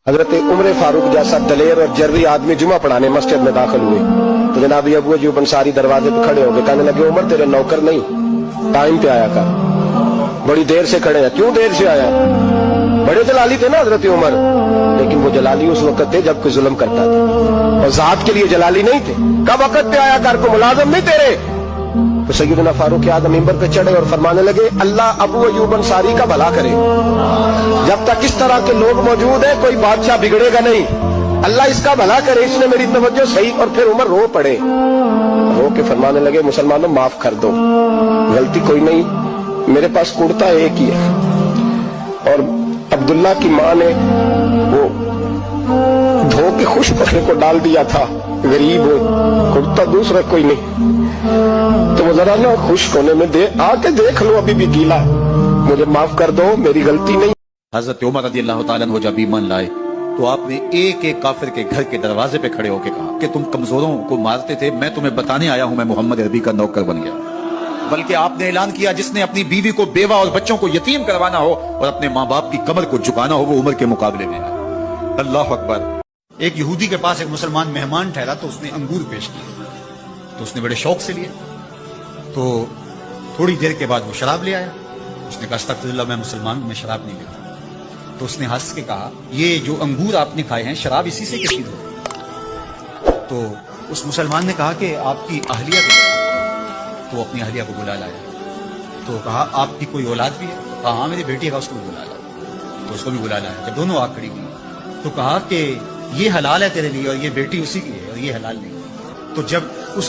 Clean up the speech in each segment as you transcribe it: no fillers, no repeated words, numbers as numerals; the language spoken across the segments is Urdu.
حضرت عمر فاروق جیسا دلیر اور جرری آدمی جمعہ پڑھانے مسجد میں داخل ہوئے تو جناب ابو ایوب انصاری دروازے پہ کھڑے ہو گئے، کہنے لگے عمر تیرے نوکر نہیں، ٹائم پہ آیا کر، بڑی دیر سے کھڑے ہیں، کیوں دیر سے آیا؟ بڑے جلالی تھے نا حضرت عمر، لیکن وہ جلالی اس وقت تھے جب کوئی ظلم کرتا تھا، اور ذات کے لیے جلالی نہیں تھے۔ کب وقت پہ آیا کر، کو ملازم نہیں تیرے؟ تو سیدنا فاروق اعظم ممبر پہ چڑھے اور فرمانے لگے اللہ ابو ایوب انصاری کا بھلا کرے، جب تک اس طرح کے لوگ موجود ہیں کوئی بادشاہ بگڑے گا نہیں، اللہ اس کا بھلا کرے، اس نے میری توجہ صحیح۔ اور پھر عمر رو پڑے، رو کے فرمانے لگے مسلمانوں معاف کر دو، غلطی کوئی نہیں، میرے پاس کرتا ایک ہی ہے، اور عبداللہ کی ماں نے وہ دھو کے خشک کرنے کو ڈال دیا تھا، غریب ہو، کرتا دوسرا کوئی نہیں، تو وہ ذرا نا خشک ہونے میں دے آ کے دیکھ لو ابھی بھی گیلا، مجھے معاف کر دو، میری غلطی نہیں۔ حضرت عمر رضی اللہ تعالیٰ عنہ جب ایمان لائے تو آپ نے ایک ایک کافر کے گھر کے دروازے پہ کھڑے ہو کے کہا کہ تم کمزوروں کو مارتے تھے، میں تمہیں بتانے آیا ہوں میں محمد عربی کا نوکر بن گیا۔ بلکہ آپ نے اعلان کیا جس نے اپنی بیوی کو بیوہ اور بچوں کو یتیم کروانا ہو اور اپنے ماں باپ کی کمر کو جھکانا ہو وہ عمر کے مقابلے میں ہے۔ اللہ اکبر۔ ایک یہودی کے پاس ایک مسلمان مہمان ٹھہرا تو اس نے انگور پیش کیے تو اس نے بڑے شوق سے لیے، تو تھوڑی دیر کے بعد وہ شراب لے آیا۔ اس نے کہا استغفر اللہ، میں مسلمان ہوں، میں شراب نہیں لیتا۔ تو اس نے ہنس کے کہا یہ جو انگور آپ نے کھائے ہیں شراب اسی سے کشید ہو۔ تو اس مسلمان نے کہا کہ آپ کی اہلیہ کو، تو وہ اپنی اہلیہ کو بلا لایا۔ تو کہا آپ کی کوئی اولاد بھی ہے؟ کہا ہاں میری بیٹی ہے، اس کو بھی بلا لایا۔ تو اس کو بھی بلا لایا۔ جب دونوں آ کھڑی ہوئی تو کہا کہ یہ حلال ہے تیرے لیے اور یہ بیٹی اسی کی ہے اور یہ حلال نہیں۔ تو جب اس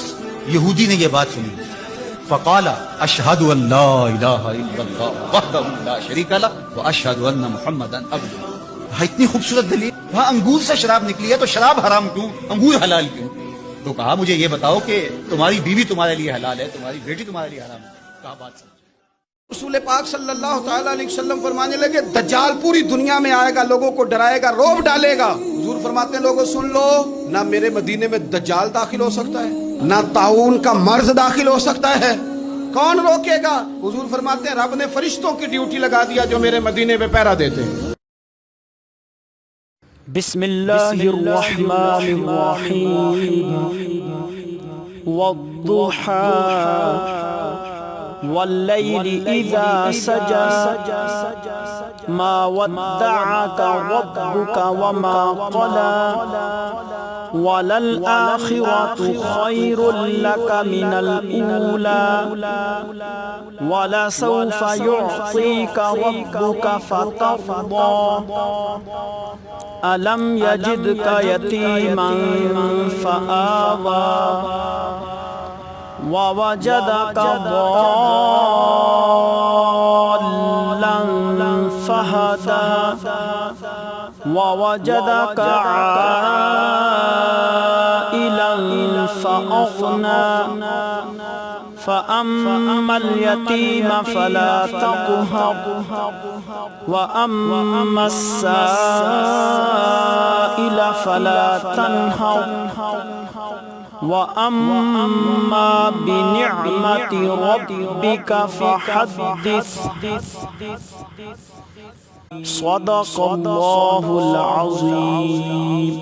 یہودی نے یہ بات سنی فقال اشہد ان لا الہ الا اللہ وحدہ لا شریک لہ واشہد ان محمدا عبدہ۔ اتنی خوبصورت دلیل، وہاں انگور سے شراب نکلی ہے تو شراب حرام کیوں، انگور حلال کیوں؟ تو کہا مجھے یہ بتاؤ کہ تمہاری بیوی تمہارے لیے حلال ہے، تمہاری بیٹی تمہارے لیے حرام ہے۔ کہا بات سمجھ۔ رسول پاک صلی اللہ تعالیٰ علیہ وسلم فرمانے لگے دجال پوری دنیا میں آئے گا، لوگوں کو ڈرائے گا، رعب ڈالے گا۔ حضور فرماتے ہیں لوگوں سن لو، نہ میرے مدینے میں دجال داخل ہو سکتا ہے، نہ طاعون کا مرض داخل ہو سکتا ہے، کون روکے گا؟ حضور فرماتے ہیں رب نے فرشتوں کی ڈیوٹی لگا دیا جو میرے مدینے میں پہرا دیتے ہیں۔ بسم اللہ الرحمن الرحیم والضحى والليل إذا سجى ما ودعك ربك وما قلى وللآخرة خير لك من الأولى ولسوف يعطيك ربك فترضى ألم يجدك يتيما فآوى ووجدك ضالا فهدى ووجدك عائلا فأغنى فأما اليتيم فلا تقهر وأما السائل فلا تنهر وَأَمَّا بِنِعْمَةِ رَبِّكَ فَحَدِّثْ صدق اللہ العظیم۔